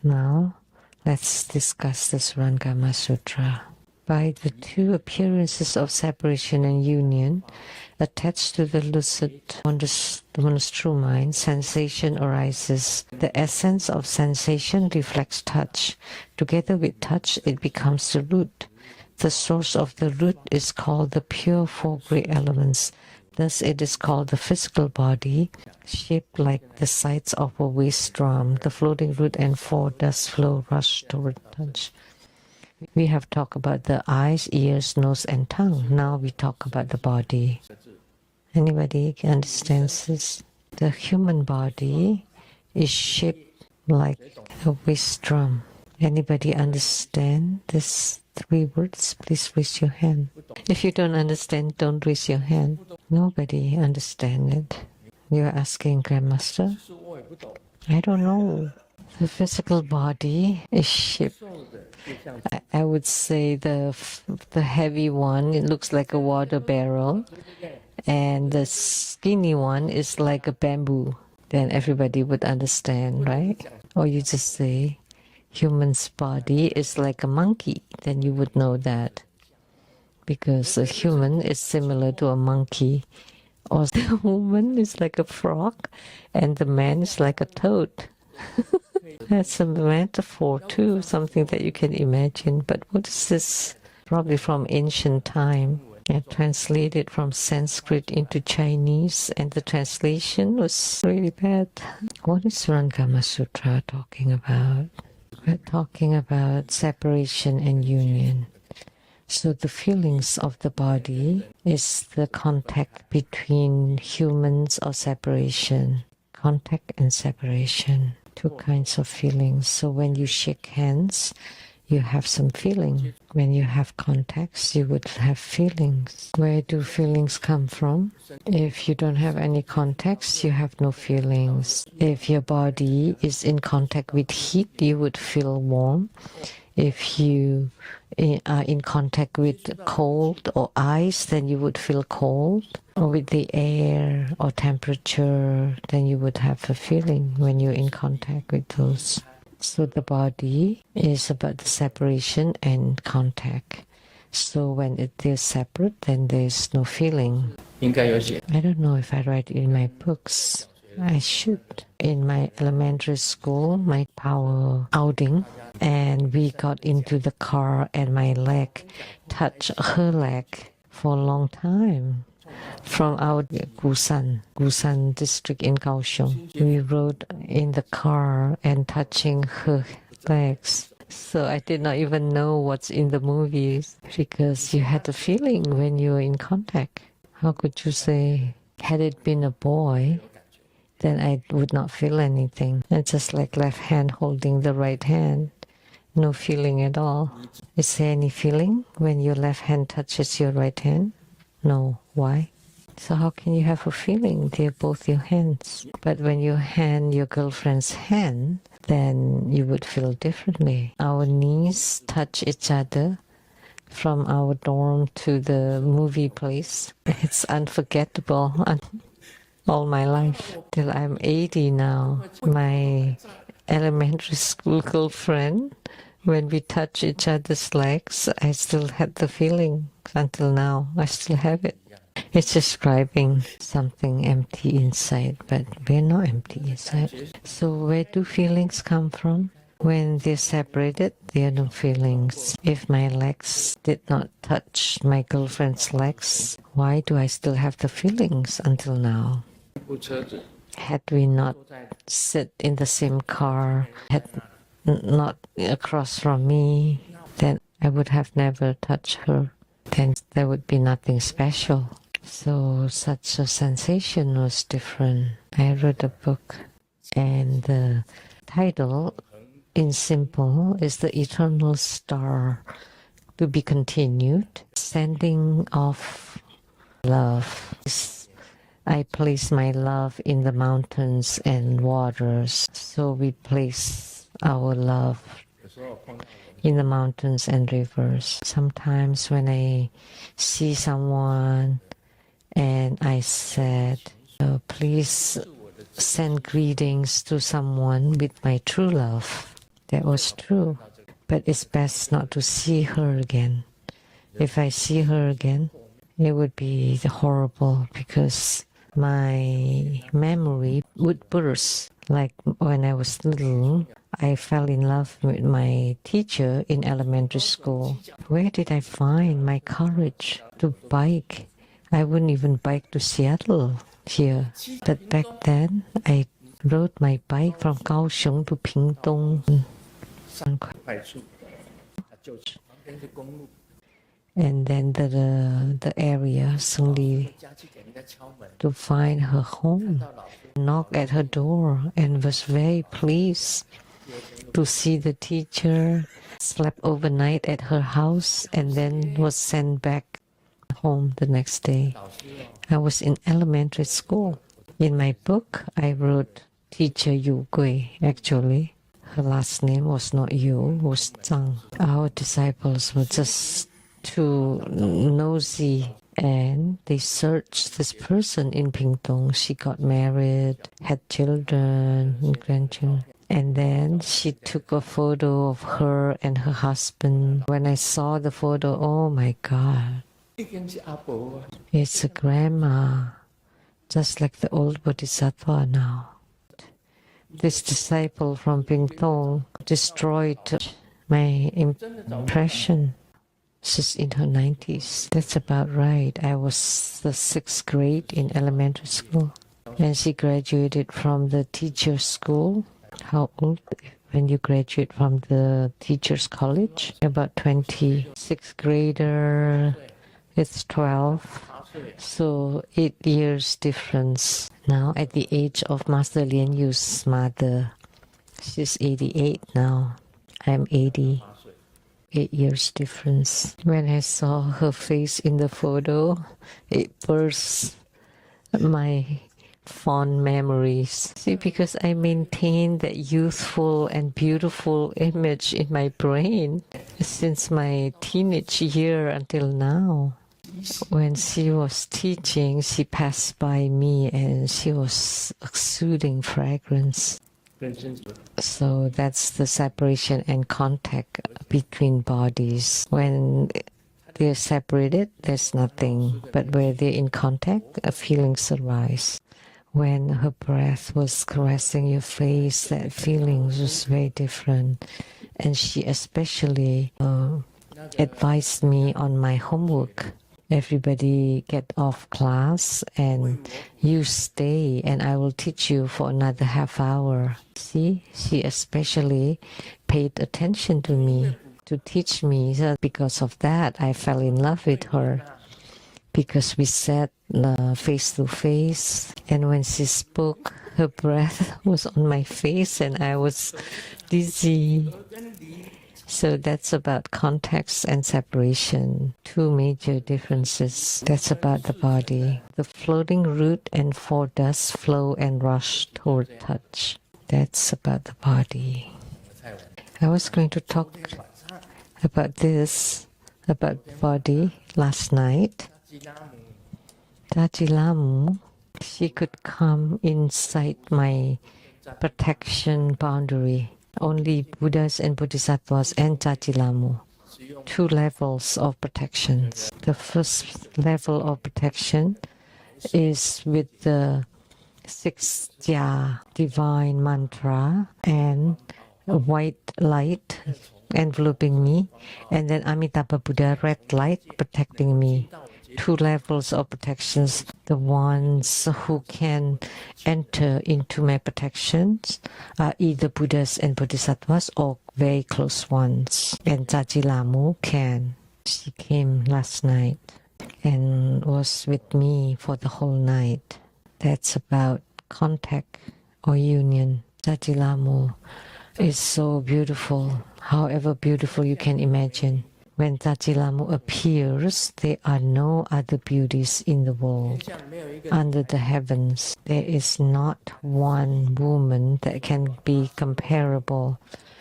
Now, let's discuss the Surangama Sutra. By the two appearances of separation and union, attached to the lucid, wondrous true mind, sensation arises. The essence of sensation reflects touch. Together with touch, it becomes the root. The source of the root is called the pure four great elements. Thus it is called the physical body, shaped like the sides of a waist drum. The floating root and four thus flow rush toward touch. We have talked about the eyes, ears, nose, and tongue. Now we talk about the body. Anybody understands this? The human body is shaped like a waist drum. Anybody understand this? 3 words, please raise your hand. If you don't understand, don't raise your hand. Nobody understands it. You're asking Grandmaster? I don't know. The physical body is shaped. I would say the heavy one, it looks like a water barrel. And the skinny one is like a bamboo. Then everybody would understand, right? Or you just say, human's body is like a monkey, then you would know that. Because a human is similar to a monkey. Or the woman is like a frog, and the man is like a toad. That's a metaphor too, something that you can imagine. But what is this? Probably from ancient time. I translated from Sanskrit into Chinese, and the translation was really bad. What is Surangama Sutra talking about? We're talking about separation and union. So the feelings of the body is the contact between humans or separation. Contact and separation, 2 kinds of feelings. So when you shake hands, you have some feeling. When you have contacts, you would have feelings. Where do feelings come from? If you don't have any contacts, you have no feelings. If your body is in contact with heat, you would feel warm. If you are in contact with cold or ice, then you would feel cold. Or with the air or temperature, then you would have a feeling when you're in contact with those. So the body is about the separation and contact. So when it is separate, then there's no feeling. I don't know if I write in my books. I should. In my elementary school, my power outing, and we got into the car and my leg touched her leg for a long time. From our Gusan district in Kaohsiung. We rode in the car and touching her legs. So I did not even know what's in the movies because you had the feeling when you were in contact. How could you say, had it been a boy, then I would not feel anything. It's just like left hand holding the right hand. No feeling at all. Is there any feeling when your left hand touches your right hand? No. Why? So how can you have a feeling? They're both your hands. But when you hand your girlfriend's hand, then you would feel differently. Our knees touch each other from our dorm to the movie place. It's unforgettable all my life. Till I'm 80 now. My elementary school girlfriend, when we touch each other's legs, I still had the feeling until now. I still have it. It's describing something empty inside, but we're not empty inside. So where do feelings come from? When they're separated, there are no feelings. If my legs did not touch my girlfriend's legs, why do I still have the feelings until now? Had we not sit in the same car, had not across from me, then I would have never touched her. Then there would be nothing special. So such a sensation was different. I read a book, and the title in simple is The Eternal Star to be continued. Sending off love. I place my love in the mountains and waters. So we place our love in the mountains and rivers. Sometimes when I see someone and I said, oh, please send greetings to someone with my true love. That was true. But it's best not to see her again. If I see her again, it would be horrible because my memory would burst. Like when I was little, I fell in love with my teacher in elementary school. Where did I find my courage to bike? I wouldn't even bike to Seattle here. But back then, I rode my bike from Kaohsiung to Pingtung. And then the area Sungli to find her home, knocked at her door and was very pleased to see the teacher, slept overnight at her house and then was sent back home the next day. I was in elementary school. In my book, I wrote teacher Yu Gui. Actually, her last name was not Yu, it was Zhang. Our disciples were just too nosy and they searched this person in Pingtung. She got married, had children and grandchildren. And then she took a photo of her and her husband. When I saw the photo, oh my God. It's a grandma, just like the old Bodhisattva now. This disciple from Pingtung destroyed my impression. She's in her 90s. That's about right. I was the 6th grade in elementary school. And she graduated from the teacher's school. How old when you graduate from the teacher's college? About 20. 6th grader, it's 12. So 8 years difference. Now at the age of Master Lian Yu's mother. She's 88 now. I'm 80. 8 years difference. When I saw her face in the photo, it burst my fond memories. See, because I maintained that youthful and beautiful image in my brain since my teenage year until now. When she was teaching, she passed by me and she was exuding fragrance. So that's the separation and contact between bodies. When they're separated, there's nothing. But where they're in contact, feelings arise. When her breath was caressing your face, that feeling was very different. And she especially advised me on my homework. Everybody get off class and you stay and I will teach you for another half hour. See, she especially paid attention to me to teach me. So because of that, I fell in love with her because we sat face to face. And when she spoke, her breath was on my face and I was dizzy. So that's about context and separation, 2 major differences. That's about the body. The floating root and 4 dust flow and rush toward touch. That's about the body. I was going to talk about this, about the body last night. Dajilamu, she could come inside my protection boundary. Only Buddhas and Bodhisattvas and Jajilamu. 2 levels of protections. The first level of protection is with the 6 Jia divine mantra and white light enveloping me, and then Amitabha Buddha red light protecting me. 2 levels of protections. The ones who can enter into my protections are either Buddhas and Bodhisattvas or very close ones. And Jajilamu can. She came last night and was with me for the whole night. That's about contact or union. Jajilamu is so beautiful, however beautiful you can imagine. When Dajilamu appears, there are no other beauties in the world. Under the heavens, there is not one woman that can be comparable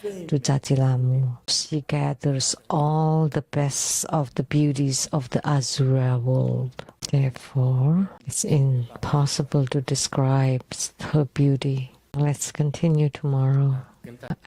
to Dajilamu. She gathers all the best of the beauties of the Asura world. Therefore, it's impossible to describe her beauty. Let's continue tomorrow.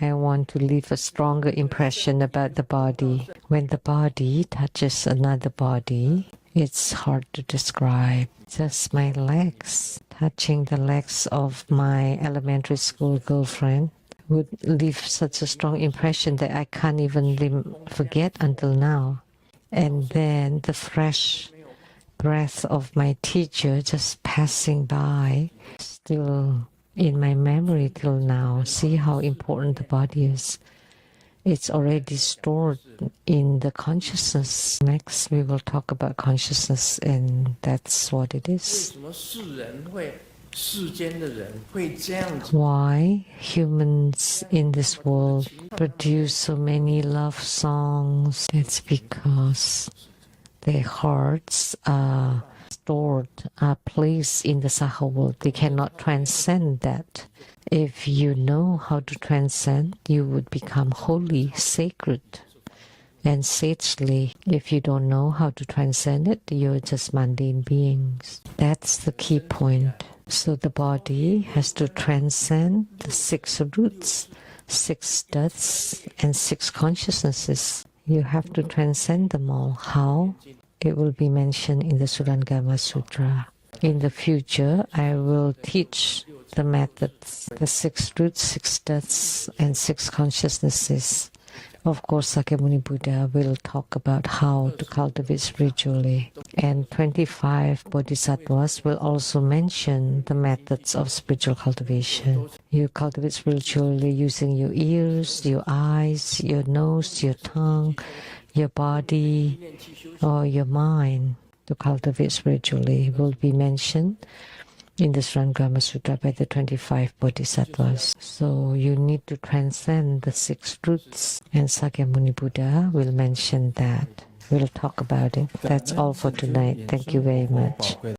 I want to leave a stronger impression about the body. When the body touches another body, it's hard to describe. Just my legs touching the legs of my elementary school girlfriend would leave such a strong impression that I can't even forget until now. And then the fresh breath of my teacher just passing by, still in my memory till now. See how important the body is. It's already stored in the consciousness. Next, we will talk about consciousness, and that's what it is. Why humans in this world produce so many love songs? It's because their hearts are stored, are placed in the saha world. They cannot transcend that. If you know how to transcend, you would become holy, sacred, and sagely. If you don't know how to transcend it, you're just mundane beings. That's the key point. So the body has to transcend the 6 roots, 6 deaths, and 6 consciousnesses. You have to transcend them all. How? It will be mentioned in the Surangama Sutra. In the future, I will teach the methods, the 6 roots, 6 deaths, and 6 consciousnesses. Of course, Sakyamuni Buddha will talk about how to cultivate spiritually. And 25 bodhisattvas will also mention the methods of spiritual cultivation. You cultivate spiritually using your ears, your eyes, your nose, your tongue, your body, or your mind. To cultivate spiritually will be mentioned in the Surangama Sutra by the 25 bodhisattvas. So you need to transcend the 6 roots, and Sakyamuni Buddha will mention that. We'll talk about it. That's all for tonight. Thank you very much.